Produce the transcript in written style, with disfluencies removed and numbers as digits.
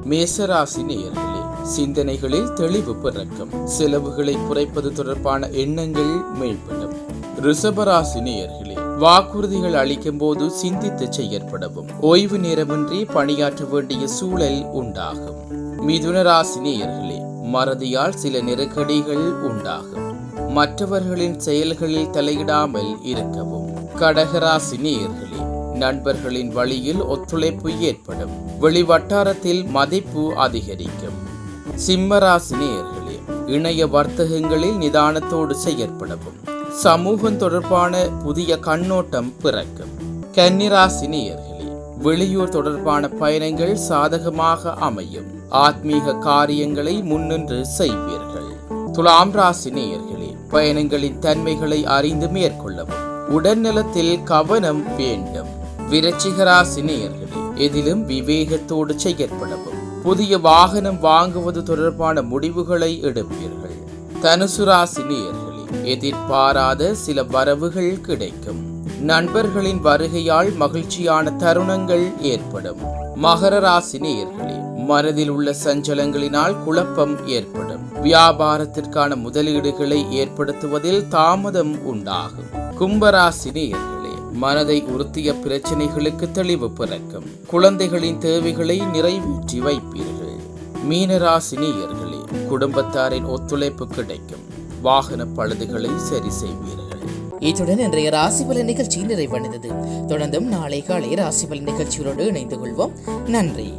மேசராசி நேயர்களே, சிந்தனைகளில் தெளிவு பிறக்கும். செலவுகளை குறைப்பது தொடர்பான எண்ணங்கள் மேம்படும். ரிஷபராசி நேயர்களே, வாக்குறுதிகள் அளிக்கும் போது சிந்தித்து செயற்படவும். ஓய்வு நேரமின்றி பணியாற்ற வேண்டிய சூழல் உண்டாகும். மிதுன ராசி நேயர்களே, மறதியால் சில நெருக்கடிகள் உண்டாகும். மற்றவர்களின் செயல்களில் தலையிடாமல் இருக்கவும். கடகராசி நேயர்களே, நண்பர்களின் வழியில் ஒத்துழைப்பு ஏற்படும். வெளிவட்டாரத்தில் மதிப்பு அதிகரிக்கும். சிம்மராசி நேயர்களே, இணைய வர்த்தகங்களில் நிதானத்தோடு செயற்படவும். சமூகம் தொடர்பான புதிய கண்ணோட்டம் பிறக்கும். கன்னிராசி நேயர்களே, வெளியூர் தொடர்பான பயணங்கள் சாதகமாக அமையும். ஆத்மீக காரியங்களை முன்னின்று செய்வீர்கள். துலாம் ராசி நேயர்களே, பயணங்களின் தன்மைகளை அறிந்து மேற்கொள்ளவும். உடல்நலத்தில் கவனம் வேண்டும். விருச்சிக ராசி நேயர்களே, எதிலும் விவேகத்தோடு செயற்படவும். புதிய வாகனம் வாங்குவது தொடர்பான முடிவுகளை எடுப்பீர்கள். தனுசு ராசி நேயர்களே, எதிர்பாராத சில வரவுகள் கிடைக்கும். நண்பர்களின் வருகையால் மகிழ்ச்சியான தருணங்கள் ஏற்படும். மகர ராசி நேயர்களே, மனதில் உள்ள சஞ்சலங்களினால் குழப்பம் ஏற்படும். வியாபாரத்திற்கான முதலீடுகளை ஏற்படுத்துவதில் தாமதம் உண்டாகும். கும்பராசி நேயர்களே, மனதை உறுத்திய பிரச்சனைகளுக்கு தெளிவு பிறக்கும். குழந்தைகளின் தேவைகளை நிறைவேற்றி வைப்பீர்கள். மீனராசி நேயர்களே, குடும்பத்தாரின் ஒத்துழைப்பு கிடைக்கும். வாகன பழுதுகளை சரி செய்வீர்கள். இத்துடன் இன்றைய ராசிபலன் நிகழ்ச்சி நிறைவடைந்தது. தொடர்ந்தும் நாளை காலை ராசிபலன் நிகழ்ச்சிகளோடு இணைந்து கொள்வோம். நன்றி.